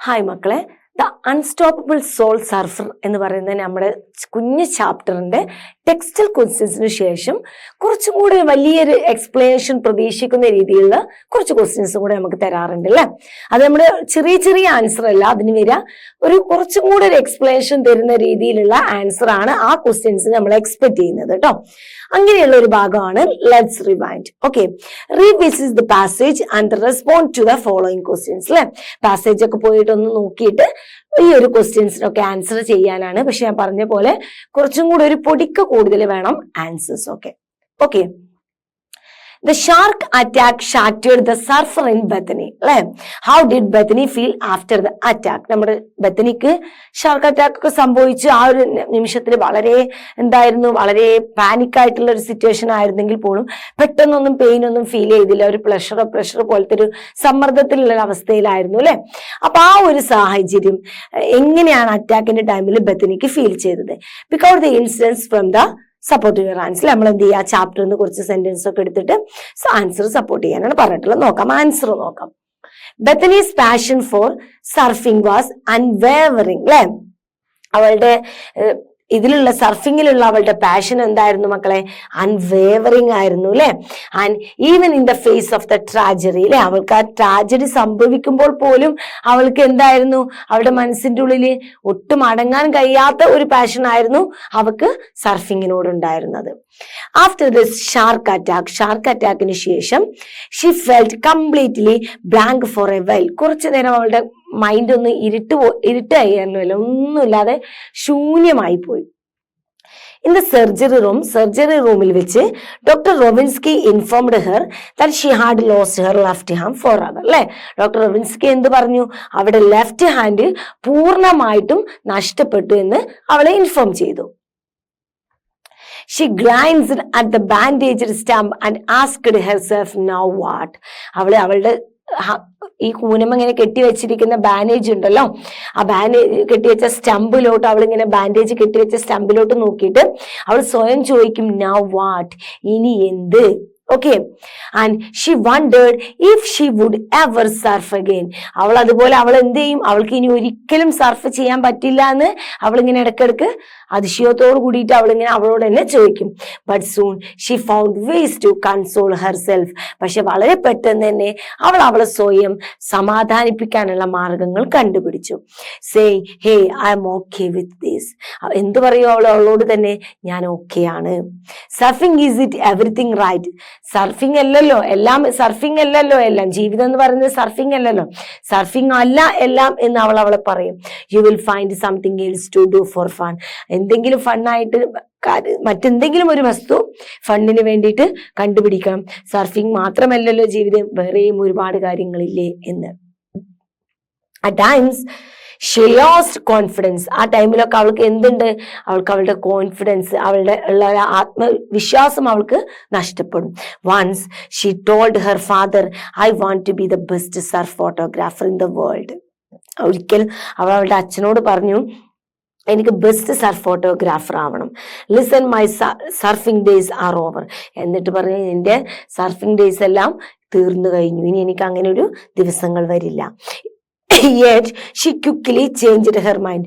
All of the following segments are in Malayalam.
ഹായ് മക്കളെ, ദ അൺസ്റ്റോപ്പബിൾ സോൾ സർഫർ എന്ന് പറയുന്നത് നമ്മുടെ കുഞ്ഞു ചാപ്റ്ററിന്റെ ടെക്സ്റ്റൽ ക്വസ്റ്റ്യൻസിന് ശേഷം കുറച്ചും കൂടി വലിയൊരു എക്സ്പ്ലനേഷൻ പ്രതീക്ഷിക്കുന്ന രീതിയിലുള്ള കുറച്ച് ക്വസ്റ്റ്യൻസ് കൂടെ നമുക്ക് തരാറുണ്ട് അല്ലേ. അത് നമ്മുടെ ചെറിയ ചെറിയ ആൻസർ അല്ല, അതിന് വരിക ഒരു കുറച്ചും കൂടി ഒരു എക്സ്പ്ലനേഷൻ തരുന്ന രീതിയിലുള്ള ആൻസർ ആണ് ആ ക്വസ്റ്റ്യൻസ് നമ്മൾ എക്സ്പെക്ട് ചെയ്യുന്നത് കേട്ടോ. അങ്ങനെയുള്ള ഒരു ഭാഗമാണ് let's rewind. Okay, revisit the passage and respond to the following questions അല്ലെ. പാസേജ് ഒക്കെ പോയിട്ട് ഒന്ന് നോക്കിയിട്ട് ഈ ഒരു ക്വസ്റ്റ്യൻസിനൊക്കെ ആൻസർ ചെയ്യാനാണ്. പക്ഷെ ഞാൻ പറഞ്ഞ പോലെ കുറച്ചും കൂടി ഒരു പൊടിക്ക കൂടുതൽ വേണം ആൻസേഴ്സ് ഒക്കെ. Okay, the shark attack shattered the surfer in Bethany. അല്ലെ, how did Bethany feel after the attack? നമ്മുടെ ബethanyക്ക് ഷാർക്ക് അറ്റാക്ക് ഒക്കെ സംഭവിച്ചു. ആ ഒരു നിമിഷത്തിൽ വളരെ വളരെ പാനിക് ആയിട്ടുള്ള ഒരു സിറ്റുവേഷൻ ആയിരുന്നെങ്കിൽ പോലും പെട്ടെന്നൊന്നും പെയിൻ ഒന്നും ഫീൽ ചെയ്തില്ല. ഒരു പ്രഷർ പോലത്തെ ഒരു സമ്മർദ്ദത്തിലുള്ള അവസ്ഥയിലായിരുന്നു അല്ലെ. അപ്പൊ ആ ഒരു സാഹചര്യം എങ്ങനെയാണ് അറ്റാക്കിന്റെ ടൈമിൽ ബethanyക്ക് ഫീൽ ചെയ്തത്? Because the incidence from the support your answer. നമ്മൾ എന്ത് ചെയ്യുക, ചാപ്റ്ററിൽ നിന്ന് കുറച്ച് സെന്റൻസ് ഒക്കെ എടുത്തിട്ട് ആൻസർ സപ്പോർട്ട് ചെയ്യാനാണ് പറഞ്ഞിട്ടുള്ളത്. നോക്കാം, ആൻസർ നോക്കാം. ബethany's passion for surfing was unwavering. അല്ലെ, അവളുടെ ഇതിലുള്ള സർഫിങ്ങിലുള്ള അവളുടെ പാഷൻ എന്തായിരുന്നു മക്കളെ? അൺവേവറിങ് ആയിരുന്നു അല്ലെ. And even in the face of the tragedy അല്ലെ, അവൾക്ക് ആ ട്രാജഡി സംഭവിക്കുമ്പോൾ പോലും അവൾക്ക് എന്തായിരുന്നു, അവളുടെ മനസ്സിന്റെ ഉള്ളിൽ ഒട്ടും അടങ്ങാൻ കഴിയാത്ത ഒരു പാഷൻ ആയിരുന്നു അവൾക്ക് സർഫിങ്ങിനോട് ഉണ്ടായിരുന്നത്. ആഫ്റ്റർ ദിസ് ഷാർക്ക് അറ്റാക്കിന് ശേഷം she felt completely blank for a while. കുറച്ചു നേരം അവളുടെ മൈൻഡ് ഒന്ന് ഇരുട്ടായിരുന്നല്ലോ, ഒന്നുമില്ലാതെ ശൂന്യമായി പോയി. ഇൻ ദ സർജറി റൂമിൽ വെച്ച് doctor Rovinsky informed her that she had lost her left hand forever. അല്ലെ, ഡോക്ടർ റോബിൻസ്കി എന്ത് പറഞ്ഞു? അവിടെ ലെഫ്റ്റ് ഹാൻഡ് പൂർണ്ണമായിട്ടും നഷ്ടപ്പെട്ടു എന്ന് അവളെ ഇൻഫോം ചെയ്തു. She glanced at the bandaged stump and asked herself, now what? അവളുടെ ഈ കൂനമ്മ ഇങ്ങനെ കെട്ടിവെച്ചിരിക്കുന്ന ബാൻഡേജ് ഉണ്ടല്ലോ, ആ ബാൻഡേജ് കെട്ടിവെച്ച സ്റ്റമ്പിലോട്ട് അവളിങ്ങനെ ബാൻഡേജ് കെട്ടിവെച്ച സ്റ്റമ്പിലോട്ട് നോക്കിയിട്ട് അവൾ സ്വയം ചോദിക്കും, now what? ഇനി എന്ത്? Okay, and she wondered if she would ever surf again. അവൾ അതുപോലെ അവൾ എന്ത് ചെയ്യും, അവൾക്ക് ഇനി ഒരിക്കലും സർഫ് ചെയ്യാൻ പറ്റില്ല എന്ന് അവളിങ്ങനെ ഇടയ്ക്കിടയ്ക്ക് അതിശയത്തോട് കൂടിയിട്ട് അവളിങ്ങനെ അവളോട് തന്നെ ചോദിക്കും. But soon she found ways to console herself. പക്ഷെ വളരെ പെട്ടെന്ന് തന്നെ അവളെ സ്വയം സമാധാനിപ്പിക്കാനുള്ള മാർഗങ്ങൾ കണ്ടുപിടിച്ചു. Say hey I'm okay with this. എന്ത് പറയൂ അവളോട് തന്നെ, ഞാൻ ഓക്കെ ആണ്. Surfing is it everything right? Surfing അല്ലല്ലോ എല്ലാം. ജീവിതം എന്ന് പറയുന്നത് സർഫിംഗ് അല്ലല്ലോ. സർഫിംഗ് അല്ല എല്ലാം എന്ന് അവളെ പറയും. You will find something else to do for fun. എന്തെങ്കിലും ഫണ്ണായിട്ട് മറ്റെന്തെങ്കിലും ഒരു വസ്തു ഫണ്ടിന് വേണ്ടിയിട്ട് കണ്ടുപിടിക്കണം. സർഫിംഗ് മാത്രമല്ലല്ലോ ജീവിതം, വേറെയും ഒരുപാട് കാര്യങ്ങളില്ലേ എന്ന്. At times she lost confidence. ആ ടൈമിലൊക്കെ അവൾക്ക് എന്തുണ്ട്, അവളുടെ കോൺഫിഡൻസ്, അവളുടെ ഉള്ള ആത്മവിശ്വാസം അവൾക്ക് നഷ്ടപ്പെടും. Once she told her father, I want to be the best surf photographer in the world. ഒരിക്കൽ അവളുടെ അച്ഛനോട് പറഞ്ഞു, എനിക്ക് ബെസ്റ്റ് സർഫ് ഫോട്ടോഗ്രാഫർ ആവണം. Listen my surfing days are over. എന്നിട്ട് പറഞ്ഞു, എന്റെ സർഫിംഗ് ഡേയ്സ് എല്ലാം തീർന്നു കഴിഞ്ഞു, ഇനി എനിക്ക് അങ്ങനെ ഒരു ദിവസങ്ങൾ വരില്ല. Yet she quickly changed her mind.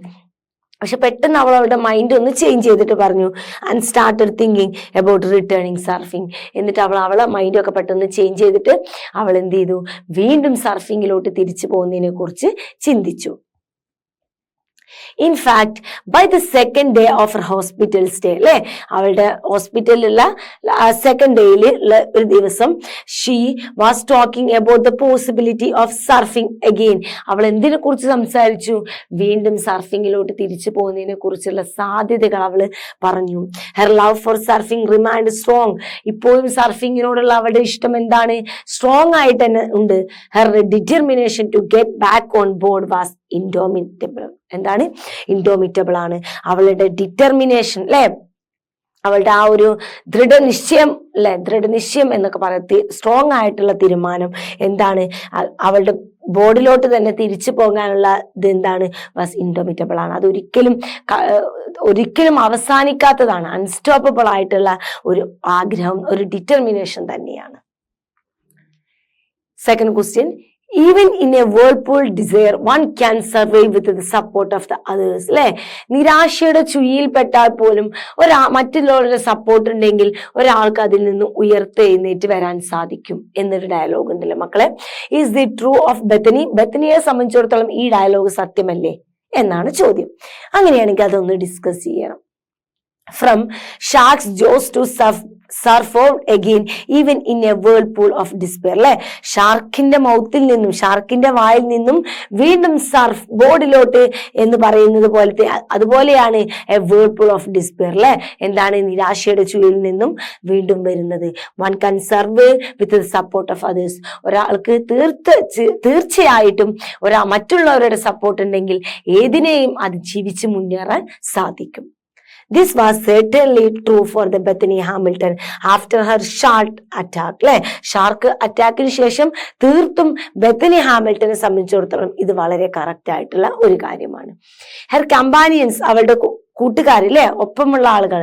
പക്ഷെ പെട്ടെന്ന് അവളുടെ മൈൻഡ് ഒന്ന് ചേഞ്ച് ചെയ്തിട്ട് പറഞ്ഞു, and started thinking about returning surfing. എന്നിട്ട് അവളെ മൈൻഡൊക്കെ പെട്ടെന്ന് ചേഞ്ച് ചെയ്തിട്ട് അവൾ എന്ത് ചെയ്തു, വീണ്ടും സർഫിങ്ങിലോട്ട് തിരിച്ചു പോകുന്നതിനെ കുറിച്ച് ചിന്തിച്ചു. In fact, by the second day of her hospital stay, അല്ലെ, അവളുടെ ഹോസ്പിറ്റലിലുള്ള സെക്കൻഡ് ഡേയിൽ ഒരു ദിവസം, she was talking about the possibility of surfing again. അവൾ എന്തിനെ കുറിച്ച് സംസാരിച്ചു? വീണ്ടും സർഫിങ്ങിലോട്ട് തിരിച്ചു പോകുന്നതിനെ കുറിച്ചുള്ള സാധ്യതകൾ അവൾ പറഞ്ഞു. Her love for surfing remained strong. ഇപ്പോഴും സർഫിങ്ങിനോടുള്ള അവളുടെ ഇഷ്ടം എന്താണ്? സ്ട്രോങ് ആയിട്ട് തന്നെ ഉണ്ട്. Her determination to get back on board was indomitable. എന്താണ്? ഇൻഡോമിറ്റബിൾ ആണ്. അവളുടെ ഡിറ്റർമിനേഷൻ അല്ലെ, അവളുടെ ആ ഒരു ദൃഢനിശ്ചയം എന്നൊക്കെ പറയുന്നത്, സ്ട്രോങ് ആയിട്ടുള്ള തീരുമാനം എന്താണ്, അവളുടെ ബോർഡിലോട്ട് തന്നെ തിരിച്ചു പോകാനുള്ള ഇത് എന്താണ്, വാസ് ഇൻഡോമിറ്റബിൾ ആണ്. അത് ഒരിക്കലും അവസാനിക്കാത്തതാണ്. അൺസ്റ്റോപ്പബിൾ ആയിട്ടുള്ള ഒരു ആഗ്രഹം, ഒരു ഡിറ്റർമിനേഷൻ തന്നെയാണ്. Second question, even in a whirlpool desire one can survive with the support of the others. അല്ലെ, നിരാശയുടെ ചുഴിയിൽപ്പെട്ടാൽ പോലും മറ്റുള്ളവരുടെ സപ്പോർട്ട് ഉണ്ടെങ്കിൽ ഒരാൾക്ക് അതിൽ നിന്ന് ഉയർത്തെഴുന്നേറ്റ് വരാൻ സാധിക്കും എന്നൊരു ഡയലോഗ് ഉണ്ടല്ലോ മക്കളെ. Is the true of Bethany? ബെത്തനിയെ സംബന്ധിച്ചിടത്തോളം ഈ ഡയലോഗ് സത്യമല്ലേ എന്നാണ് ചോദ്യം. അങ്ങനെയാണെങ്കിൽ അതൊന്ന് ഡിസ്കസ് ചെയ്യണം. From sharks' jaws to surfboard again, even in a whirlpool of despair. അല്ലെ, ഷാർക്കിന്റെ മൗത്തിൽ നിന്നും, ഷാർക്കിന്റെ വായിൽ നിന്നും വീണ്ടും സർഫ് ബോർഡിലോട്ട് എന്ന് പറയുന്നത് പോലത്തെ അതുപോലെയാണ് എ whirlpool of despair. അല്ലെ, എന്താണ്? നിരാശയുടെ ചുഴിയിൽ നിന്നും വീണ്ടും വരുന്നത്. വൺ കൺ serve with the support of others. ഒരാൾക്ക് തീർച്ചയായിട്ടും മറ്റുള്ളവരുടെ സപ്പോർട്ട് ഉണ്ടെങ്കിൽ ഏതിനെയും അതിജീവിച്ച് മുന്നേറാൻ സാധിക്കും. This was certainly true for the Bethany Hamilton after her shark attack. അല്ലെ, ഷാർക്ക് അറ്റാക്കിന് ശേഷം തീർത്തും ബെത്തനി ഹാമിൽട്ടനെ സംബന്ധിച്ചിടത്തോളം ഇത് വളരെ കറക്റ്റ് ആയിട്ടുള്ള ഒരു കാര്യമാണ്. ഹെർ കമ്പാനിയൻസ്, അവളുടെ കൂട്ടുകാരില്ലേ, ഒപ്പമുള്ള ആളുകൾ,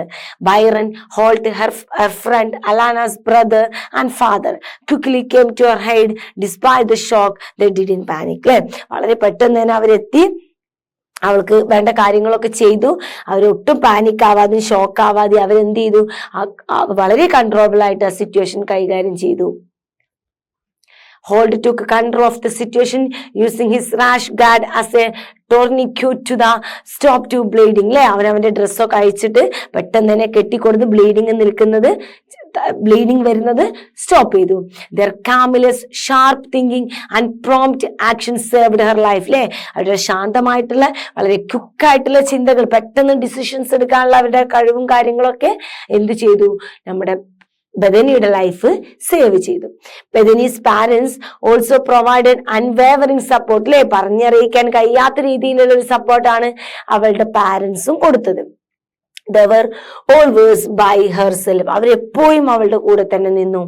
Byron, Holt, her friend, Alana's brother and father quickly came to her aid despite the shock. They didn't panic. അല്ലെ, വളരെ പെട്ടെന്ന് തന്നെ അവരെത്തി, അവൾക്ക് വേണ്ട കാര്യങ്ങളൊക്കെ ചെയ്തു. അവരൊട്ടും പാനിക് ആവാതെ ഷോക്ക് ആവാതെ അവരെന്ത് ചെയ്തു? വളരെ കൺട്രോളബിൾ ആയിട്ട് ആ സിറ്റുവേഷൻ കൈകാര്യം ചെയ്തു. Holt took control of the situation using his rash guard as a tourniquet to the stop to bleeding. അല്ലെ, അവനവന്റെ ഡ്രസ്സൊക്കെ അയച്ചിട്ട് പെട്ടെന്ന് തന്നെ കെട്ടിക്കൊടുത്ത് ബ്ലീഡിങ് വരുന്നത് സ്റ്റോപ്പ് ചെയ്തു. Their calmness, sharp thinking and prompt action saved her life. അല്ലെ, അവരുടെ ശാന്തമായിട്ടുള്ള വളരെ ക്വിക്കായിട്ടുള്ള ചിന്തകൾ, പെട്ടെന്ന് ഡിസിഷൻസ് എടുക്കാനുള്ള അവരുടെ കഴിവും കാര്യങ്ങളൊക്കെ എന്ത് ചെയ്തു? നമ്മുടെ ബെഥനിയുടെ ലൈഫ് സേവ് ചെയ്തു. Bethany's parents also provided unwavering support. അല്ലെ, പറഞ്ഞറിയിക്കാൻ കഴിയാത്ത രീതിയിലുള്ള ഒരു സപ്പോർട്ടാണ് അവളുടെ പാരന്റ്സും കൊടുത്തത്. They were always by herself. അവരെപ്പോഴും അവളുടെ കൂടെ തന്നെ നിന്നു.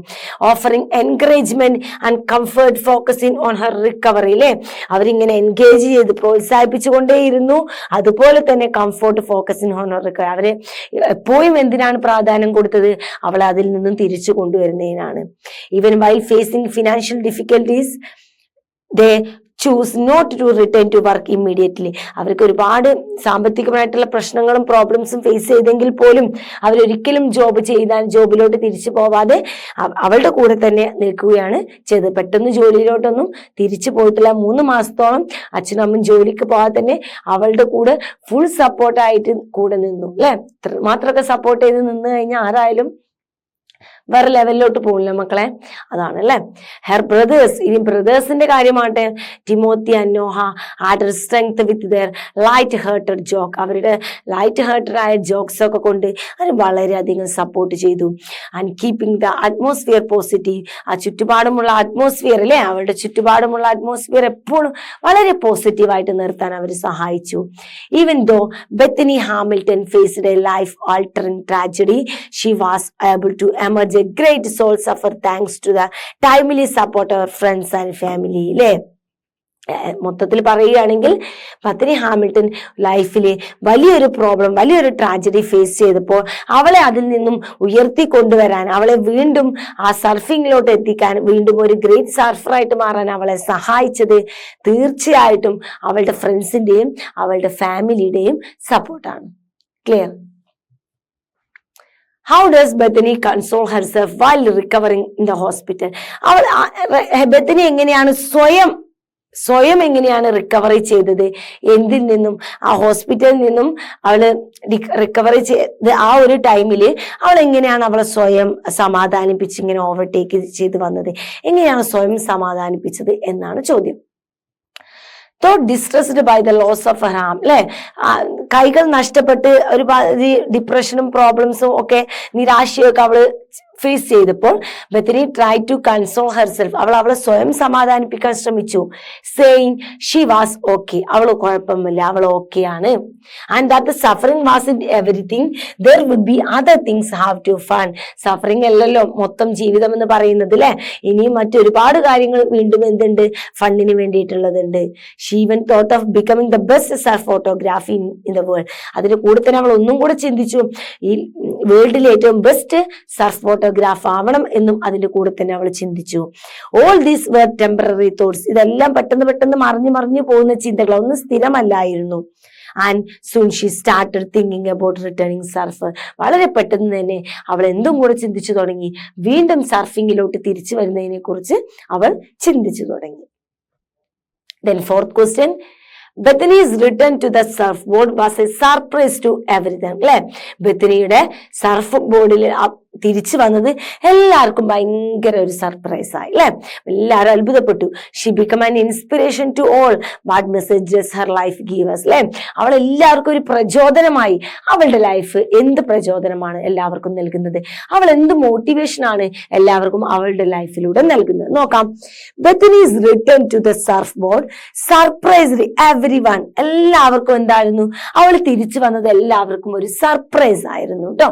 Offering encouragement and comfort, focusing on her recovery. അല്ലെ, അവരിങ്ങനെ എൻഗേജ് ചെയ്ത് പ്രോത്സാഹിപ്പിച്ചുകൊണ്ടേയിരുന്നു. അതുപോലെ തന്നെ comfort, focusing on her recovery. അവരെ എപ്പോഴും എന്തിനാണ് പ്രാധാന്യം കൊടുത്തത്? അവളെ അതിൽ നിന്നും തിരിച്ചു കൊണ്ടുവരുന്നതിനാണ്. Even while facing financial difficulties they chose not to return to work immediately. അവർക്ക് ഒരുപാട് സാമ്പത്തികമായിട്ടുള്ള പ്രശ്നങ്ങളും പ്രോബ്ലംസും ഫേസ് ചെയ്തെങ്കിൽ പോലും അവരൊരിക്കലും ജോബിലോട്ട് തിരിച്ചു പോവാതെ അവളുടെ കൂടെ തന്നെ നിൽക്കുകയാണ് ചെയ്തത്. പെട്ടെന്ന് ജോലിയിലോട്ടൊന്നും തിരിച്ചു പോയിട്ടില്ല. 3 മാസത്തോളം അച്ഛനും അമ്മയും ജോലിക്ക് പോകാതെ തന്നെ അവളുടെ കൂടെ ഫുൾ സപ്പോർട്ടായിട്ട് കൂടെ നിന്നു. അല്ലെ, മാത്രമൊക്കെ സപ്പോർട്ട് ചെയ്ത് നിന്ന് കഴിഞ്ഞാൽ ആരായാലും വേറെ ലെവലിലോട്ട് പോകില്ല മക്കളെ. അതാണ് അല്ലെ. ഹെർ ബ്രദേഴ്സ്, ഇനി ബ്രദേഴ്സിന്റെ കാര്യമാട്ടെ, Timothy and Noah had strength with their light hearted joke. അവരുടെ ലൈറ്റ് ഹേർട്ടഡ് ആയ ജോക്സ് ഒക്കെ കൊണ്ട് അവർ വളരെയധികം സപ്പോർട്ട് ചെയ്തു. And keeping the atmosphere positive. ആ ചുറ്റുപാടുമുള്ള അറ്റ്മോസ്ഫിയർ അല്ലെ, അവരുടെ ചുറ്റുപാടുമുള്ള അറ്റ്മോസ്ഫിയർ എപ്പോഴും വളരെ പോസിറ്റീവായിട്ട് നിർത്താൻ അവർ സഹായിച്ചു. Even though Bethany Hamilton faced a life altering tragedy, she was able to emerge a great soul suffer thanks to the timely support of her friends and family. അല്ലേ, മൊത്തത്തിൽ പറയുകയാണെങ്കിൽ ബെത്തനി ഹാമിൽട്ടൺ ലൈഫിലെ വലിയൊരു പ്രോബ്ലം, വലിയൊരു ട്രാജഡി ഫേസ് ചെയ്തപ്പോൾ അവളെ അതിൽ നിന്നും ഉയർത്തിക്കൊണ്ടുവരാൻ, അവളെ വീണ്ടും ആ സർഫിങ്ങിലോട്ട് എത്തിക്കാൻ, വീണ്ടും ഒരു ഗ്രേറ്റ് സർഫറായിട്ട് മാറാൻ അവളെ സഹായിച്ചത് തീർച്ചയായിട്ടും അവളുടെ ഫ്രണ്ട്സിന്റെയും അവളുടെ ഫാമിലിയുടെയും സപ്പോർട്ടാണ്. Clear? How does Bethany console herself while recovering in the hospital? Bethany എങ്ങനെയാണ് സ്വയം എങ്ങനെയാണ് റിക്കവറി ചെയ്തത്? എന്തിൽ നിന്നും? ആ ഹോസ്പിറ്റലിൽ നിന്നും അവള് റിക്കവറി ചെയ്ത് ആ ഒരു ടൈമില് അവൾ എങ്ങനെയാണ് അവളെ സ്വയം സമാധാനിപ്പിച്ച് ഇങ്ങനെ ഓവർടേക്ക് ചെയ്ത് വന്നത്? എങ്ങനെയാണ് സ്വയം സമാധാനിപ്പിച്ചത് എന്നാണ് ചോദ്യം. Distressed by the loss of her arm. അല്ലെ, കൈകൾ നഷ്ടപ്പെട്ട് ഒരു ഡിപ്രഷനും പ്രോബ്ലംസും ഒക്കെ നിരാശയൊക്കെ അവള് ഫേസ് ചെയ്തപ്പോൾ Bethany try to console herself. അവളെ സ്വയം സമാധാനിപ്പിക്കാൻ ശ്രമിച്ചു. സേയിങ് ഷീ വാസ് ഓക്കെ, അവൾ കുഴപ്പമില്ല, അവൾ ഓക്കെയാണ്. And that the suffering was in everything, there would be other things have to fun. Suffering അല്ലല്ലോ മൊത്തം ജീവിതം എന്ന് പറയുന്നത് അല്ലെ, ഇനിയും മറ്റൊരുപാട് കാര്യങ്ങൾ വീണ്ടും എന്തുണ്ട്? ഫണ്ടിന് വേണ്ടിയിട്ടുള്ളതുണ്ട്. She even thought of becoming the best surf photography in the the world. അതിന്റെ കൂടെ തന്നെ അവൾ ഒന്നും കൂടെ ചിന്തിച്ചു, ഈ വേൾഡിലെ ഏറ്റവും ബെസ്റ്റ് സർഫ് ഫോട്ടോഗ്രാഫ് ആവണം എന്നും അതിന്റെ കൂടെ തന്നെ അവൾ ചിന്തിച്ചു. All these were temporary thoughts. ഇതെല്ലാം പെട്ടെന്ന് പെട്ടെന്ന് മറിഞ്ഞു പോകുന്ന ചിന്തകൾ, ഒന്നും സ്ഥിരമല്ലായിരുന്നു. And soon she started thinking about returning surf. വളരെ പെട്ടെന്ന് തന്നെ അവൾ എന്തും കൂടെ ചിന്തിച്ചു തുടങ്ങി, വീണ്ടും സർഫിങ്ങിലോട്ട് തിരിച്ചു വരുന്നതിനെ കുറിച്ച് അവൾ ചിന്തിച്ചു തുടങ്ങി. Then fourth question, Bethany's return to the surfboard was a surprise to everyone. അല്ലെ, ബെത്തനിയുടെ സർഫ് ബോർഡിൽ തിരിച്ചു വന്നത് എല്ലാവർക്കും ഭയങ്കര ഒരു സർപ്രൈസ് ആയി അല്ലെ. എല്ലാവരും അത്ഭുതപ്പെട്ടു. She become an inspiration to all what messages her life give us. അല്ലെ, അവൾ എല്ലാവർക്കും ഒരു പ്രചോദനമായി. അവളുടെ ലൈഫ് എന്ത് പ്രചോദനമാണ് എല്ലാവർക്കും നൽകുന്നത്, അവൾ എന്ത് മോട്ടിവേഷൻ ആണ് എല്ലാവർക്കും അവളുടെ ലൈഫിലൂടെ നൽകുന്നത്. നോക്കാം. Bethany's return to the surfboard surprised everyone. എല്ലാവർക്കും എന്തായിരുന്നു, അവൾ തിരിച്ചു വന്നത് എല്ലാവർക്കും ഒരു സർപ്രൈസ് ആയിരുന്നു കേട്ടോ.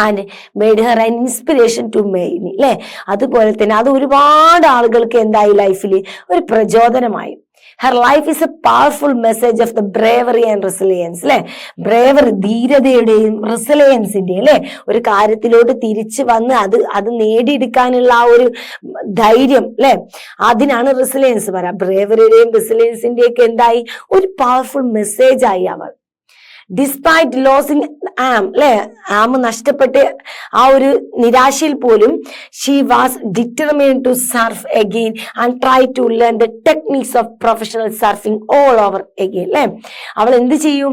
And made her an inspiration to many. അല്ലെ, അതുപോലെ തന്നെ അത് ഒരുപാട് ആളുകൾക്ക് എന്തായി, ലൈഫിൽ ഒരു പ്രചോദനമായി. Her life is A powerful message of the bravery and resilience. അല്ലെ, ബ്രേവറി ധീരതയുടെയും റെസിലിയൻസിന്റെയും അല്ലെ ഒരു കാര്യത്തിലോട്ട് തിരിച്ചു വന്ന് അത് നേടിയെടുക്കാനുള്ള ആ ഒരു ധൈര്യം അല്ലെ, അതിനാണ് റെസിലിയൻസ് പറയാം. ബ്രേവറിയുടെയും റെസിലിയൻസിന്റെയും ഒക്കെ എന്തായി, ഒരു പവർഫുൾ മെസ്സേജ് ആയി അവൾ. ഡിസ്പൈറ്റ് ലോസിങ് ആം, അല്ലെ, ആം നഷ്ടപ്പെട്ട് ആ ഒരു നിരാശയിൽ പോലും she was determined to surf again and try to learn the techniques of professional surfing all over again. അല്ലെ, അവൾ എന്ത് ചെയ്യും,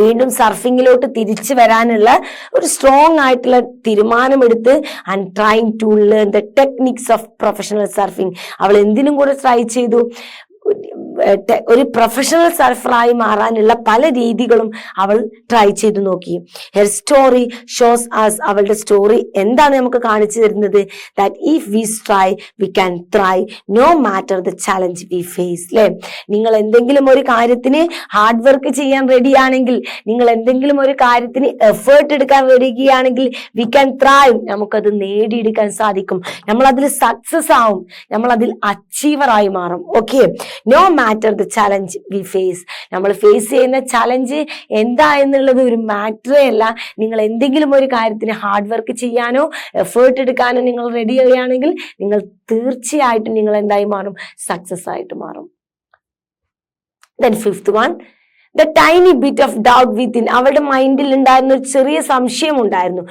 വീണ്ടും സർഫിങ്ങിലോട്ട് തിരിച്ചു വരാനുള്ള ഒരു സ്ട്രോങ് ആയിട്ടുള്ള തീരുമാനമെടുത്ത് and trying to learn the techniques of professional surfing. അവൾ എന്തിനും കൂടെ ട്രൈ ചെയ്തു, ഒരു പ്രൊഫഷണൽ സർഫറായി മാറാനുള്ള പല രീതികളും അവൾ ട്രൈ ചെയ്തു നോക്കി. ഹെർ സ്റ്റോറി ഷോസ് us, അവളുടെ സ്റ്റോറി എന്താണ് നമുക്ക് കാണിച്ചു തരുന്നത്, that if we try we can thrive no matter the challenge we face. അല്ലെ, നിങ്ങൾ എന്തെങ്കിലും ഒരു കാര്യത്തിന് ഹാർഡ് വർക്ക് ചെയ്യാൻ റെഡിയാണെങ്കിൽ, നിങ്ങൾ എന്തെങ്കിലും ഒരു കാര്യത്തിന് എഫേർട്ട് എടുക്കാൻ റെഡിയാണെങ്കിൽ വി ക്യാൻ ത്രൈവ്, നമുക്കത് നേടിയെടുക്കാൻ സാധിക്കും, നമ്മൾ അതിൽ സക്സസ് ആവും, നമ്മൾ അതിൽ അച്ചീവറായി മാറും. Okay, no matter the challenge we face. നമ്മൾ ഫേസ് ചെയ്യുന്ന ചാലഞ്ച് എന്താ എന്നുള്ളത് ഒരു മാറ്ററേ അല്ല. നിങ്ങൾ എന്തെങ്കിലും ഒരു കാര്യത്തിന് ഹാർഡ് വർക്ക് ചെയ്യാനോ എഫേർട്ട് എടുക്കാനോ നിങ്ങൾ റെഡി ആവുകയാണെങ്കിൽ നിങ്ങൾ തീർച്ചയായിട്ടും നിങ്ങൾ എന്തായി മാറും, സക്സസ് ആയിട്ട് മാറും. Then fifth one, the tiny bit of doubt within. അവളുടെ മൈൻഡിൽ ഉണ്ടായിരുന്ന ഒരു ചെറിയ സംശയം ഉണ്ടായിരുന്നു.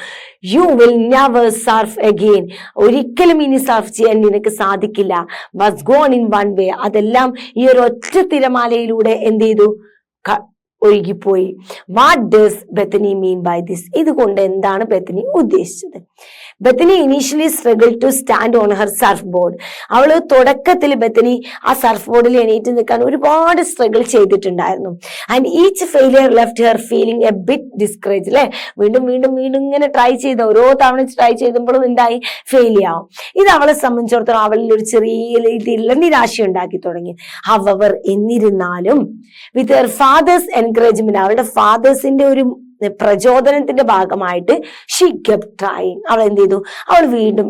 You will never surf again. ഒരിക്കലും ഇനി സർഫ് ചെയ്യാൻ നിനക്ക് സാധിക്കില്ല. Was gone in one way. അതെല്ലാം ഈ ഒരു ഒറ്റ തിരമാലയിലൂടെ എന്ത് ചെയ്തു, ഒഴുകിപ്പോയി. What does Bethany mean by this? ഇതുകൊണ്ട് എന്താണ് ബെത്തനി ഉദ്ദേശിച്ചത്? Bethany initially struggle to stand on her surfboard. അവള് തുടക്കത്തിൽ ബെത്തനി ആ സർഫ് ബോർഡിൽ എണീറ്റ് നിൽക്കാൻ ഒരുപാട് സ്ട്രഗിൾ ചെയ്തിട്ടുണ്ടായിരുന്നു. And each failure left her feeling A bit discourage. അല്ലെ, വീണ്ടും വീണ്ടും വീണ്ടും ഇങ്ങനെ ട്രൈ ചെയ്ത് ഓരോ തവണ ട്രൈ ചെയ്തപ്പോഴും എന്തായി, ഫെയിലിയർ ആവും. ഇത് അവളെ സംബന്ധിച്ചിടത്തോളം അവളിൽ ഒരു ചെറിയ രീതിയിലുള്ള നിരാശ ഉണ്ടാക്കി തുടങ്ങി. ഹവർ, എന്നിരുന്നാലും വിത്ത് ഹെർ ഫാദേഴ്സ് എൻകറേജ്മെന്റ്, അവളുടെ ഫാദേഴ്സിന്റെ ഒരു പ്രചോദനത്തിന്റെ ഭാഗമായിട്ട് ഷീ കെപ്റ്റ് ട്രൈയിങ്. അവൾ എന്ത് ചെയ്തു, അവൾ വീണ്ടും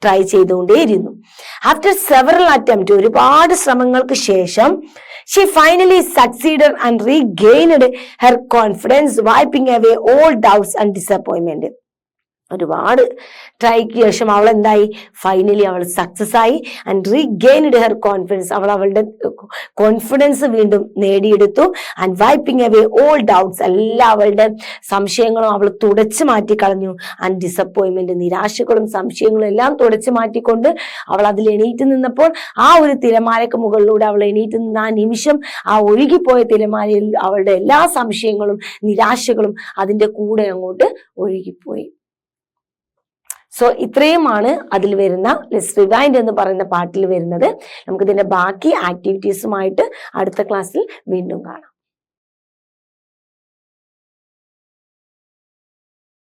ട്രൈ ചെയ്തുകൊണ്ടേയിരുന്നു. ആഫ്റ്റർ സെവറൽ അറ്റംപ്റ്റ്, ഒരുപാട് ശ്രമങ്ങൾക്ക് ശേഷം she finally succeeded and regained her confidence, wiping away all doubts and disappointment. ഒരുപാട് ട്രൈക്ക് ശേഷം അവൾ എന്തായി, ഫൈനലി അവൾ സക്സസ് ആയി. ആൻഡ് റീഗെയിൻഡ് ഹെർ കോൺഫിഡൻസ്, അവൾ അവളുടെ കോൺഫിഡൻസ് വീണ്ടും നേടിയെടുത്തു. And wiping away all doubts, എല്ലാ അവളുടെ സംശയങ്ങളും അവൾ തുടച്ചു മാറ്റി കളഞ്ഞു. ആൻഡ് ഡിസപ്പോയിന്റ്മെന്റ്, നിരാശകളും സംശയങ്ങളും എല്ലാം തുടച്ചു മാറ്റിക്കൊണ്ട് അവൾ അതിൽ എണീറ്റ് നിന്നപ്പോൾ, ആ ഒരു തിരമാലയ്ക്ക് മുകളിലൂടെ അവൾ എണീറ്റ് നിന്ന ആ നിമിഷം, ആ ഒഴുകിപ്പോയ തിരമാലയിൽ അവളുടെ എല്ലാ സംശയങ്ങളും നിരാശകളും അതിന്റെ കൂടെ അങ്ങോട്ട് ഒഴുകിപ്പോയി. സോ ഇത്രയുമാണ് അതിൽ വരുന്ന ലെറ്റ്സ് റിവൈൻഡ് എന്ന് പറയുന്ന പാട്ടിൽ വരുന്നത്. നമുക്ക് ഇതിന്റെ ബാക്കി ആക്ടിവിറ്റീസുമായിട്ട് അടുത്ത ക്ലാസ്സിൽ വീണ്ടും കാണാം.